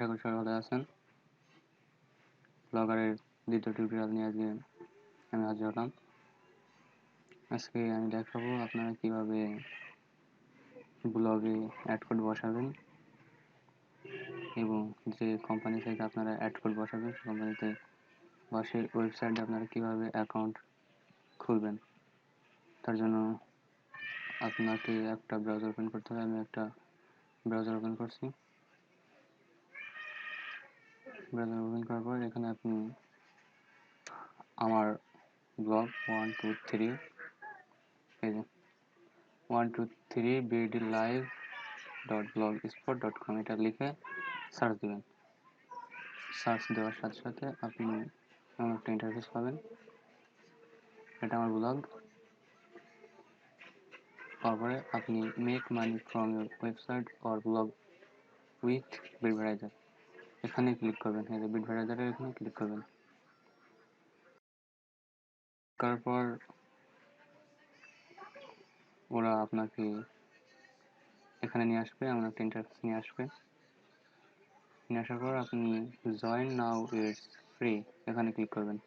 করি সবাই ভালো আছেন। ব্লগারের দ্বিতীয় টিউটোরিয়াল নিয়ে আজকে আমি হাজির হলাম। আজকে আমি দেখাবো আপনারা কিভাবে ব্লগে অ্যাড কোড বসাবেন এবং যে কোম্পানি থেকে আপনারা অ্যাড কোড বসাবেন সেই কোম্পানিতে বা সেই ওয়েবসাইটে আপনারা কিভাবে অ্যাকাউন্ট খুলবেন। তার জন্য আপনাকে একটা ব্রাউজার ওপেন করতে হবে। আমি একটা ব্রাউজার ওপেন করছি। ব্রাউজার ওপেন করার পর এখানে আপনি আমার ব্লগ 123 এই যে 123 bdlive.blogspot.com এটা লিখে সার্চ দেবেন। সার্চ দেওয়ার সাথে সাথে আপনি এমন একটা ইন্টারফেস পাবেন। এটা আমার ব্লগ। তারপরে আপনি make money from your website or blog with Bidvertiser এখানে ক্লিক করবেন। এই যে বিডভাইজারের এখানে ক্লিক করবেন। তারপর ওরা আপনাকে এখানে নিয়ে আসবে, এমন একটা ইন্টারফেস নিয়ে আসবে। নিয়ে আসার পর আপনি জয়েন নাও ইটস ফ্রি এখানে ক্লিক করবেন।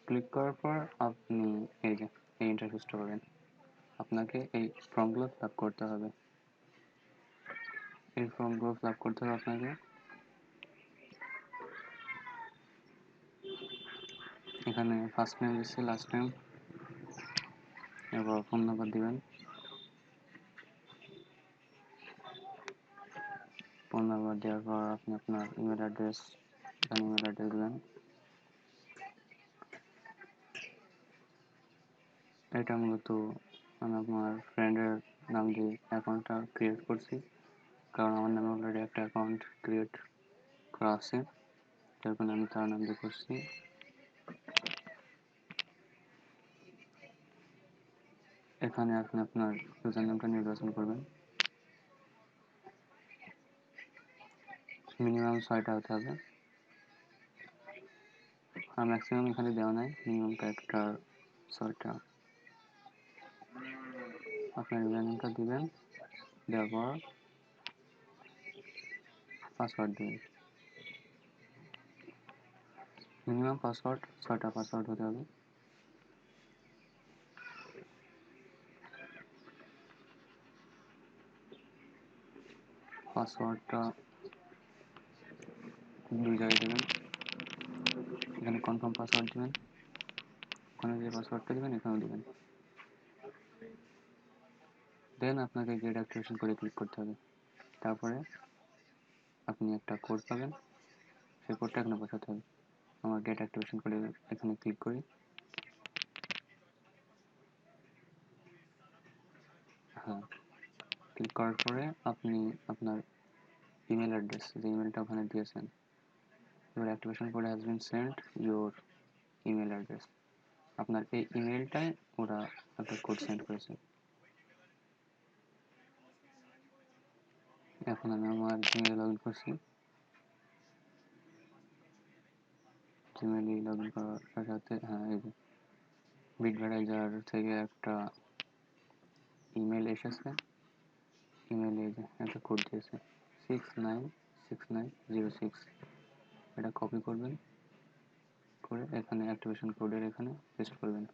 ক্লিক করার পর আপনি এই যে এই ইন্টারফেসটা পাবেন। আপনাকে এই ফর্মগুলো ফিল আপ করতে হবে। এই ফর্মগুলো ফিল আপ করতে হবে আপনাকে। এখানে ফার্স্ট নেম দিচ্ছি, লাস্ট নেম, এরপর ফোন নাম্বার দিবেন। ফোন নাম্বার দেওয়ার পর আপনি আপনার ইমেল অ্যাড্রেস, এখানে ইমেল অ্যাড্রেস দেবেন। এটা মূলত আমি আমার ফ্রেন্ডের নাম দিয়ে অ্যাকাউন্টটা ক্রিয়েট করছি, কারণ আমার নামে অলরেডি একটা অ্যাকাউন্ট ক্রিয়েট করা আছে, যার কারণে আমি তার নাম দিয়ে করছি। এখানে আপনি আপনার ইউজার নামটা নির্বাচন করবেন। মিনিমাম 6টা হতে হবে, আর ম্যাক্সিমাম এখানে দেওয়া নাই, মিনিমাম ক্যারেক্টার 6টা। আপনার ইউজার নেমটা দিবেন, দেওয়ার পর পাসওয়ার্ড দিবেন। মিনিমাম পাসওয়ার্ড 6টা পাসওয়ার্ড হতে হবে। পাসওয়ার্ডটা 2 জায়গায় দেবেন। এখানে কনফার্ম পাসওয়ার্ড দিবেন, ওখানে যে পাসওয়ার্ডটা দেবেন এখানেও দেবেন। দেন আপনাকে গেট অ্যাক্টিভেশন করে ক্লিক করতে হবে। তারপরে আপনি একটা কোড পাবেন, সেই কোডটা এখানে বসাতে হবে। আমার গেট অ্যাক্টিভেশন করে এখানে ক্লিক করি। হ্যাঁ, ক্লিক করার পরে আপনি আপনার ইমেল অ্যাড্রেস, যে ইমেলটা ওখানে দিয়েছেন, এবার activation code has been sent your email address, আপনার এই ইমেলটায় ওরা একটা কোড সেন্ড করেছে। এখন আমি আমার জিমেইলে লগ ইন করছি। জিমেইলে লগ ইন করার সাথে সাথে হ্যাঁ, এই যে বিডভাইজার থেকে একটা ইমেল এসেছে। ইমেলে এই যে একটা কোড দিয়েছে 696906, এটা কপি করবেন, করে এখানে অ্যাক্টিভেশন কোডের এখানে পেস্ট করবেন।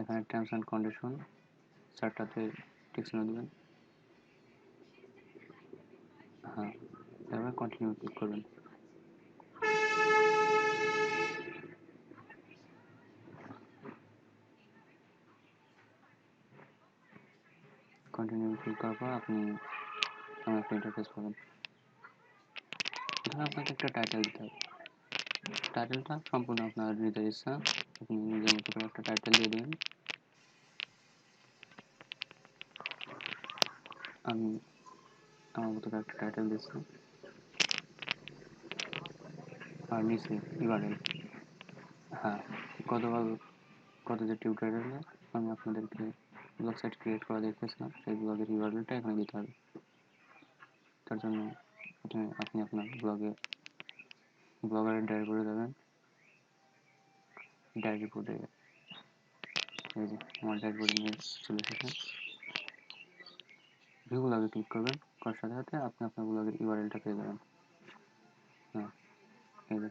এখানে টার্মস অ্যান্ড কন্ডিশন 4টাতে টিক চিহ্ন দেবেন। হ্যাঁ, এবার কন্টিনিউ ক্লিক করবেন। কন্টিনিউ ক্লিক করার পর আপনি আমার একটা ইন্টারফেস পাবেন। এখানে আপনাকে একটা টাইটেল দিতে হবে। টাইটেলটা সম্পূর্ণ আপনার নিজের ইচ্ছা, আপনি নিজের মতো করে একটা টাইটেল দিয়ে দেবেন। আমি আমার মতো করে একটা টাইটেল দিচ্ছি, আর নিচে ইউআরএল। হ্যাঁ, গত যে টিউটোরিয়ালে আমি আপনাদেরকে ব্লগ সাইট ক্রিয়েট করা দেখিয়েছিলাম, সেই ব্লগের ইউআরএলটা এখানে দিতে হবে। তার জন্য প্রথমে আপনি আপনার ব্লগারের ড্যাশবোর্ডে যাবেন। ড্যাশবোর্ডে এই যে আমার ড্যাশবোর্ডে নিয়ে চলে এসেছে। ভিউ ব্লগে ক্লিক করবেন, করার সাথে সাথে আপনি আপনার ব্লগের ইউআরএলটা পেয়ে যাবেন। হ্যাঁ, এই যে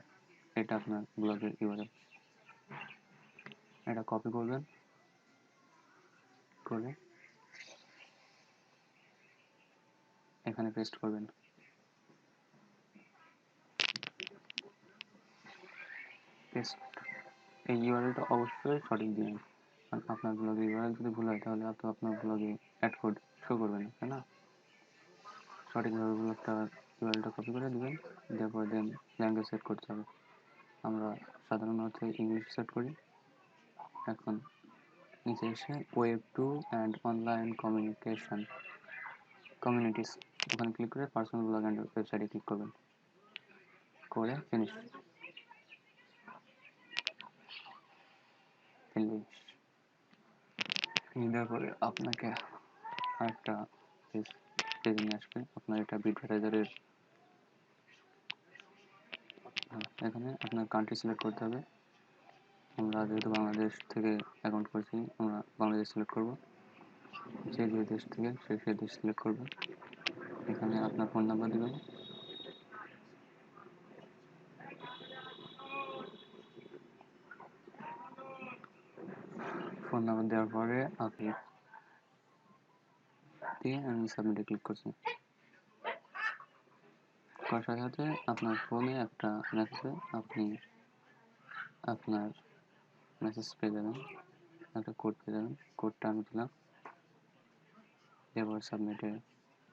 এটা আপনার ব্লগের ইউআরএল। এটা কপি করবেন, করে এখানে পেস্ট করবেন। পেস্ট, এই ইউআরএলটা অবশ্যই সঠিক দিবেন, কারণ আপনার ব্লগের ইউআরএল যদি ভুল হয় তাহলে আপনার ব্লগে অ্যাড কোড শো করবে না, তাই না? সঠিকভাবে ব্লগটা ইউআরএলটা কপি করে দেবেন, দেওয়ার পর দেন ল্যাঙ্গুয়েজ সেট করতে হবে। আমরা সাধারণত ইংলিশ সেট করি। এখন নিচে এসে web two and online communities ওখানে ক্লিক করে পার্সোনাল ব্লগ অ্যান্ড ওয়েবসাইটে ক্লিক করবেন, করে ফিনিশ। দেওয়ার পরে আপনাকে আরেকটা পেজ নিয়ে আসবে। আপনার এটা বিডভাইজারের, এখানে আপনার কান্ট্রি সিলেক্ট করতে হবে। আমরা যেহেতু বাংলাদেশ থেকে অ্যাকাউন্ট করছি, আমরা বাংলাদেশ সিলেক্ট করব। যে দেশ থেকে সেই দেশ সিলেক্ট করবেন। এখানে আপনার ফোন নাম্বার দেবেন। ফোন নাম্বার দেওয়ার পরে আপনি দিয়ে আমি সাবমিটে ক্লিক করছি। করার সাথে সাথে আপনার ফোনে একটা মেসেজে আপনি আপনার মেসেজ পেয়ে যাবেন, একটা কোড পেয়ে যাবেন। কোডটা আমি দিলাম, এবার সাবমিটে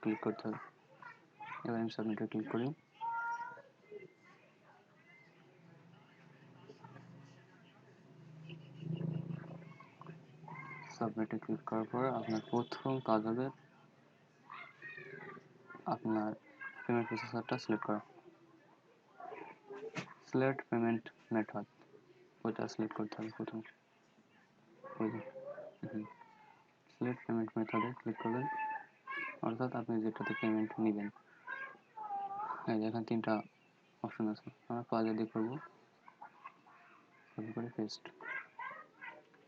ক্লিক করতে হবে। এবার আমি সাবমিটে ক্লিক করি। সাবমিটে ক্লিক করার পর আপনার প্রথম কাজ হবে আপনার পেমেন্ট প্রসেসরটা সিলেক্ট করা। সিলেক্ট পেমেন্ট মেথড, ওইটা সিলেক্ট করতে হবে প্রথম। ওই সিলেক্ট পেমেন্ট মেথডে ক্লিক করবেন, অর্থাৎ আপনি যেটাতে পেমেন্ট নেবেন। এই এখানে তিনটা অপশন আছে, আমরা পাজা দিয়ে করবো। কপি করে পেস্ট,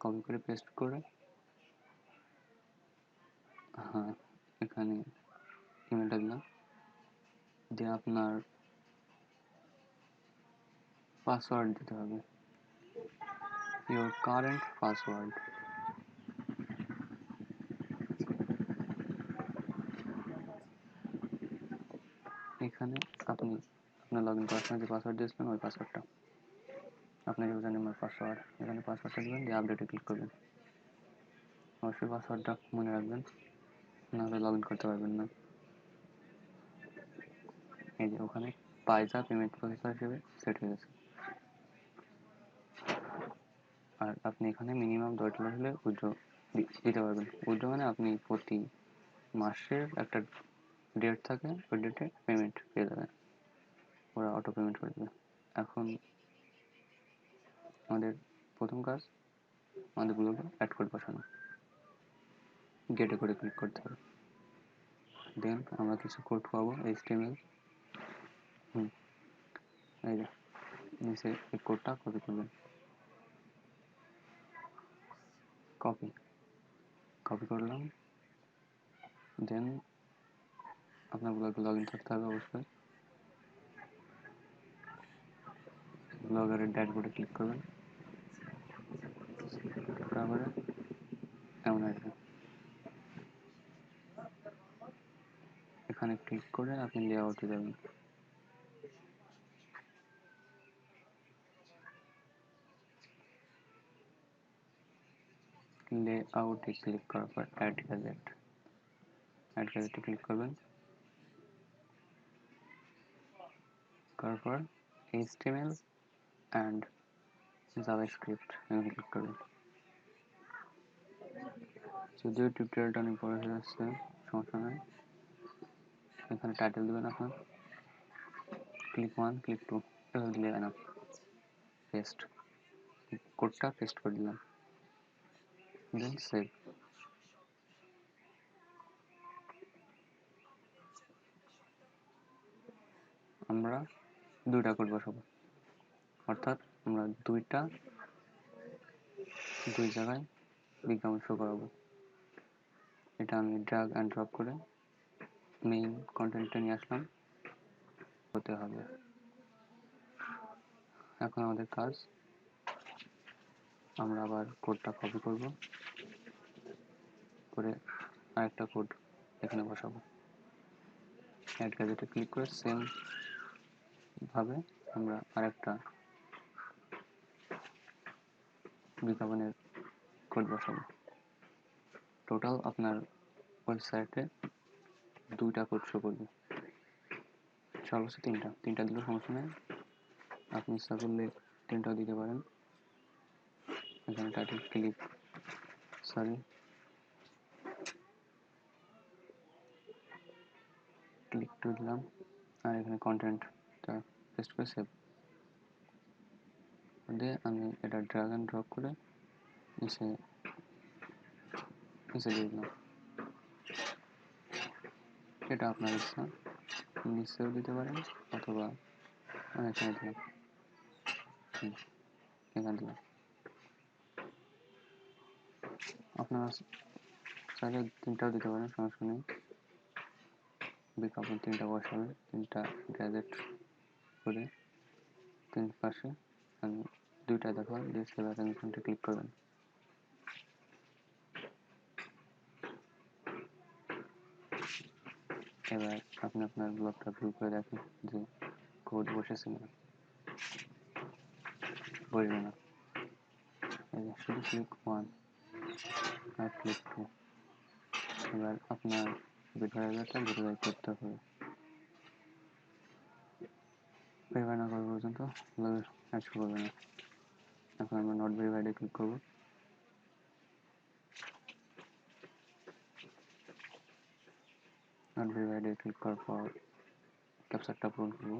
কপি করে পেস্ট করে হ্যাঁ এখানে ইমেলটা দিলাম, দিয়ে আপনার পাসওয়ার্ড দিতে হবে, ইওর কারেন্ট পাসওয়ার্ড। এখানে আপনি আপনার লগ ইন করার সময় যে পাসওয়ার্ড দিয়েছিলেন ওই পাসওয়ার্ডটা, আপনার ইউজার নেম আর পাসওয়ার্ড, এখানে পাসওয়ার্ডটা দেবেন, দিয়ে আপডেটে ক্লিক করবেন। অবশ্যই পাসওয়ার্ডটা মনে রাখবেন, নাহলে লগ ইন করতে পারবেন না। এই যে ওখানে পাইজা পেমেন্ট প্রসেসর হিসেবে সেট হয়ে গেছে। আর আপনি এখানে মিনিমাম $10 হলে উইথড্র দিতে পারবেন। উইথড্র মানে আপনি প্রতি মাসের একটা ডেট থাকে, ওই ডেটে পেমেন্ট পেয়ে যাবেন, ওরা অটো পেমেন্ট করে দেবে। এখন আমাদের প্রথম কাজ আমাদের ব্লগে অ্যাড কোড বসানো, গেটে করে ক্লিক করতে হবে। দেন আমরা কিছু কোড পাবো HTML। এই যে নিচে এই কোডটা কপি করবেন, কপি করলাম। দেন আপনার ব্লগে লগ ইন করতে হবে অবশ্যই। ব্লগারের ড্যাশবোর্ডে ক্লিক করবেন, তারপরে এমন আসবে, এখানে ক্লিক করে আপনি লেআউটে যাবেন। লেআউটে ক্লিক করার পর অ্যাড গ্যাজেটে ক্লিক করবেন, করার পর HTML অ্যান্ড জাভাস্ক্রিপ্ট এখানে ক্লিক করবেন। যদিও টিউটোরিয়ালটা অনেক বড় হয়ে যাচ্ছে, সমস্যা নেই। এখানে টাইটেল দেবেন আপনার, ক্লিক 1 ক্লিক 2 এভাবে দিলে না, পেস্ট, কোডটা পেস্ট করে দিলাম, দেন সেভ। আমরা দুইটা কোড বসাবো, অর্থাৎ আমরা দুই জায়গায় বিজ্ঞাপন শো করাবো। এটা আমি ড্র্যাগ অ্যান্ড ড্রপ করে মেইন কন্টেন্টটা নিয়ে আসলাম, হতে হবে। এখন আমাদের কাজ, আমরা আবার কোডটা কপি করব, করে আরেকটা কোড এখানে বসাবো। অ্যাড গ্যাজেটে ক্লিক করে সেম ভাবে আমরা আরেকটা বিজ্ঞাপনের কোড বসাবো। টোটাল আপনার ওয়েবসাইটে 2টা কোড শো করবে, সর্বোচ্চ 3টা দিলেও সমস্যা নেই, আপনি ইচ্ছা করলে 3টাও দিতে পারেন। এখানে টাইটেল ক্লিক টু দিলাম, আর এখানে কন্টেন্টটা পেস্ট করে সেভ দিয়ে আমি এটা ড্র্যাগ অ্যান্ড ড্রপ করে নিচে দিয়ে দিলাম। এটা আপনার ইচ্ছা, নিচেও দিতে পারেন অথবা এখানে দিলাম, এখানে দিলাম। আপনারা চাইলে 3টাও দিতে পারেন, সমস্যা নেই। বিজ্ঞাপন 3টা বসাবেন, 3টা গ্যাজেট করে 3 পাশে আমি 2টা দেখালাম, দিয়ে সেভ অ্যারেঞ্জমেন্টে ক্লিক করবেন। এবার আপনি আপনার ব্লগটা ভিউ করে দেখেন যে কোড বসেছে না, বসবে না। শুধু ক্লিক 1 আর ক্লিক 2। এবার আপনার বিটভাইজারটা ভেরিফাই করতে হবে, ভেরিফাই না করা পর্যন্ত ব্লগের অ্যাড শো করবে না। এখন আমরা নট ভেরিফাইডে ক্লিক করব। নট ভেরিফাইডে ক্লিক করার পর ক্যাপচারটা পূরণ করব,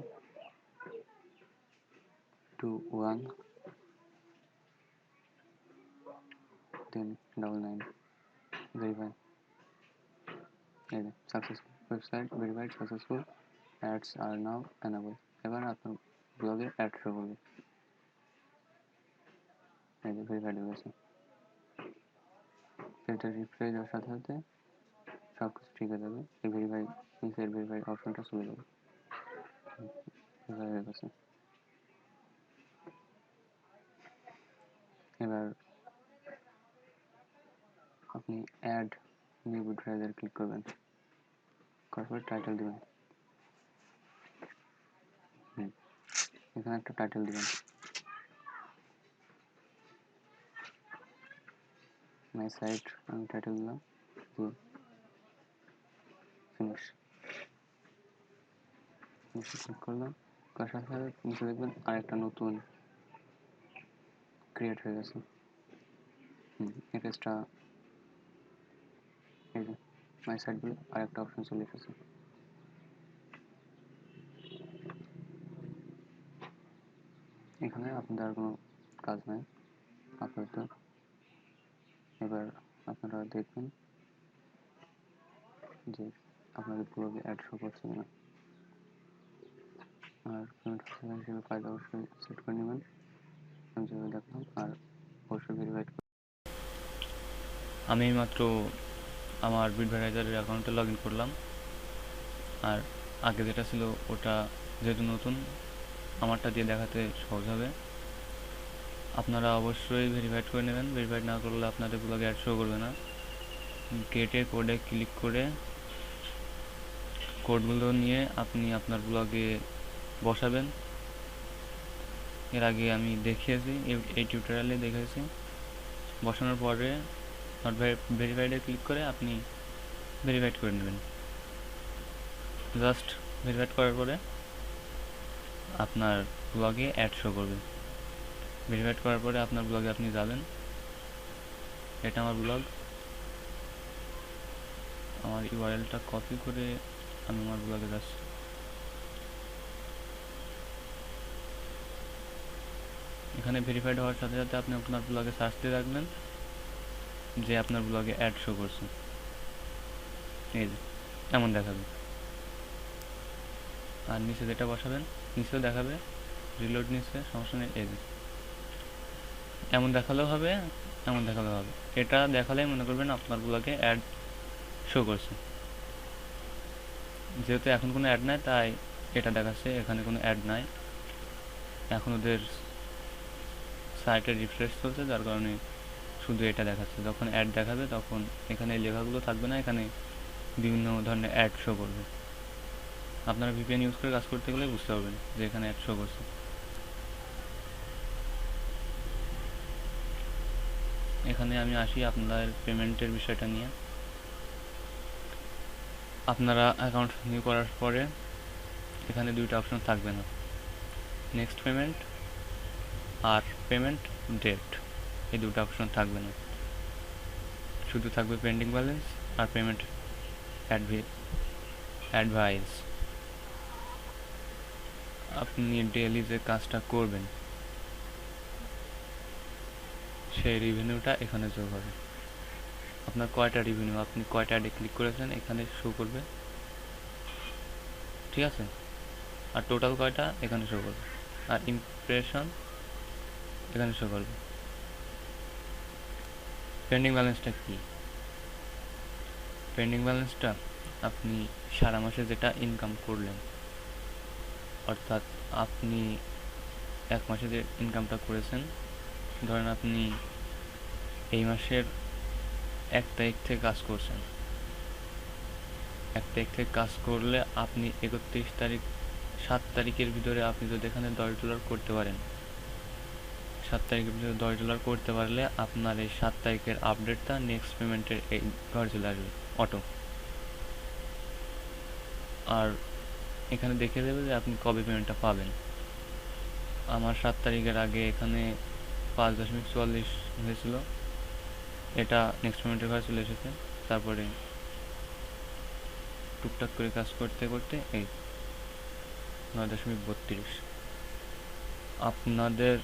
21 then 99 ভেরিফাই। এই যে successful, website verified successful, ads are now enable. এবার আপনার ব্লগে অ্যাড শো করবে, এই যে ভেরিফাইড হয়ে গেছে। এটা রিফ্রেশ দেওয়ার সাথে সাথে সব কিছু ঠিক হয়ে যাবে, এই ভেরিফাই নিচের ভেরিফাই অপশনটা চলে যাবে, ভেরিফাই হয়ে গেছে। এবার আপনি অ্যাড নিউ বিটভাইজার ক্লিক করবেন, করার পরে টাইটেল দেবেন, এখানে একটা টাইটেল দেবেন, মাই সাইট আমি টাইটেল দিলাম, ফিনিশ ক্লিক করলাম। করার সাথে সাথে নিচে দেখবেন আরেকটা নতুন ক্রিয়েট হয়ে গেছে। এই পেজটা, এই যে মাই সাইট বলে আরেকটা অপশন চলে এসেছে। এখানে আপনাদের আর কোনো কাজ নাই আপাতত। এবার আপনারা দেখবেন যে আপনাদের ব্লগে অ্যাড শো করছে কিনা, আর পেমেন্ট হিসেবে কাজ অবশ্যই সেট করে নেবেন, আমি যেভাবে দেখলাম, আর অবশ্যই ভেরিফাইড। আমি মাত্র আমার বিটভাইজারের অ্যাকাউন্টে লগ ইন করলাম, আর আগে যেটা ছিল ওটা যেহেতু নতুন আমারটা দিয়ে দেখাতে সহজ হবে। আপনারা অবশ্যই ভেরিফাইড করে নেবেন, ভেরিফাইড না করলে আপনাদের ব্লগে অ্যাড শো করবে না। গেটে কোডে ক্লিক করে কোডগুলো নিয়ে আপনি আপনার ব্লগে বসাবেন। এর আগে আমি দেখিয়েছি, এই টিউটোরিয়ালে দেখেছি। বসানোর পরে নট ভেরিফাইডে ক্লিক করে আপনি ভেরিফাইড করে নেবেন। জাস্ট ভেরিফাইড করার পরে আপনার ব্লগে অ্যাড শো করবে। ভেরিফাইড করার পরে আপনার ব্লগে আপনি যাবেন, এটা আমার ব্লগ, আমার ইউআরএলটা কপি করে আমি আমার ব্লগে যাচ্ছি। এখানে ভেরিফাইড হওয়ার সাথে সাথে আপনি আপনার ব্লগে সার্চ দিয়ে রাখবেন যে আপনার ব্লগে অ্যাড শো করছে, এই যে এমন দেখাবে। আর নিচে যেটা বসাবেন নিচেও দেখাবে, রিলোড নিচে, সমস্যা নেই। এই যে এমন দেখালেও হবে, এমন দেখালেও হবে। এটা দেখালেই মনে করবেন আপনার ব্লগে অ্যাড শো করছে। যেহেতু এখন কোনো অ্যাড নাই তাই এটা দেখাচ্ছে, এখানে কোনো অ্যাড নাই। এখন ওদের সাইটে রিফ্রেশ চলছে, যার কারণে শুধু এটা দেখাচ্ছে। যখন অ্যাড দেখাবে তখন এখানে এই লেখাগুলো থাকবে না, এখানে বিভিন্ন ধরনের অ্যাড শো করবে। আপনারা ভিপিএন ইউজ করে কাজ করতে গেলে বুঝতে পারবেন যে এখানে অ্যাড শো করছে। এখানে আমি আসি আপনাদের পেমেন্টের বিষয়টা নিয়ে। আপনারা অ্যাকাউন্ট নিউ করার পরে এখানে দুইটা অপশন থাকবে না, নেক্সট পেমেন্ট আর পেমেন্ট ডেট, এই দুটো অপশন থাকবে না, শুধু থাকবে পেন্ডিং ব্যালেন্স আর পেমেন্ট অ্যাডভাইস। আপনি ডেইলি যে কাজটা করবেন সেই রিভিনিউটা এখানে যোগ হবে। আপনার কয়টা রিভিনিউ, আপনি কয়টা অ্যাডে ক্লিক করেছেন এখানে শো করবে, ঠিক আছে? আর টোটাল কয়টা এখানে শো করবে, আর ইমপ্রেশন এখানে শো করবে। পেন্ডিং ব্যালেন্সটা কি? পেন্ডিং ব্যালেন্সটা আপনি সারা মাসে যেটা ইনকাম করলেন, অর্থাৎ আপনি এক মাসে যে ইনকামটা করেছেন, ধরেন আপনি এই মাসের 1 তারিখ থেকে কাজ করছেন, 1 তারিখ থেকে কাজ করলে আপনি 31 তারিখ 7 তারিখের ভিতরে আপনি যদি এখানে $10 করতে পারেন, 7 তারিখের ভিতরে $10 করতে পারলে আপনার এই 7 তারিখের আপডেটটা নেক্সট পেমেন্টের এই ঘরে চলে আসবে অটো। আর এখানে দেখিয়ে দেবে যে আপনি কবে পেমেন্টটা পাবেন। আমার 7 তারিখের আগে এখানে 5.44 হয়েছিল, এটা নেক্সট পেমেন্টের ঘরে চলে এসেছে। তারপরে টুকটাক করে কাজ করতে করতে এই 9.32। আপনাদের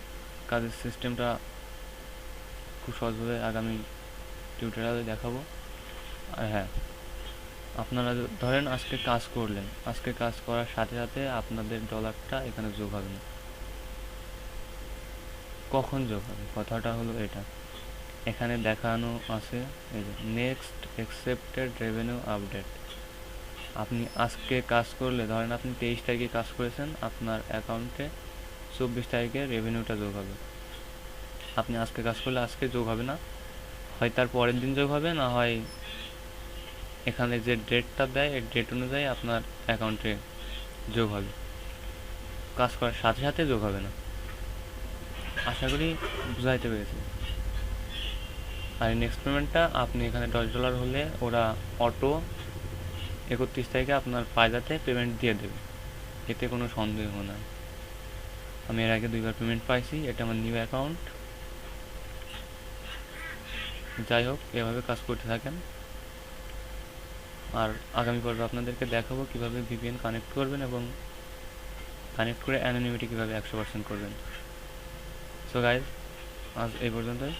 কাজের সিস্টেমটা খুব সহজভাবে আগামী টিউটোরিয়ালে দেখাবো। আর হ্যাঁ, আপনারা ধরেন আজকে কাজ করলেন, আজকে কাজ করার সাথে সাথে আপনাদের ডলারটা এখানে যোগ হবে না। কখন যোগ হবে কথাটা হলো এটা, এখানে দেখানো আছে এই যে নেক্সট অ্যাকসেপ্টেড রেভিনিউ আপডেট। আপনি আজকে কাজ করলে, ধরেন আপনি 23 তারিখে কাজ করেছেন, আপনার অ্যাকাউন্টে 24 তারিখে রেভিনিউটা যোগ হবে। আপনি আজকে কাজ করলে আজকে যোগ হবে না, হয় তার পরের দিন যোগ হবে, না হয় এখানে যে ডেটটা দেয় এই ডেট অনুযায়ী আপনার অ্যাকাউন্টে যোগ হবে, কাজ করার সাথে সাথে যোগ হবে না। আশা করি বুঝাইতে পেরেছি। আর নেক্সট পেমেন্টটা আপনি এখানে $10 হলে ওরা অটো 31 তারিখে আপনার ফায়দাতে পেমেন্ট দিয়ে দেবে, এতে কোনো সন্দেহ নাই। আমি এর আগে 2বার পেমেন্ট পাইছি, এটা আমার নিউ অ্যাকাউন্ট। যাই হোক, এভাবে কাজ করতে থাকেন। আর আগামী পর্বে আপনাদেরকে দেখাবো কীভাবে ভিপিএন কানেক্ট করবেন এবং কানেক্ট করে অ্যানোনিমিটি কীভাবে 100% করবেন। সো গাইজ, আজ এই পর্যন্তই।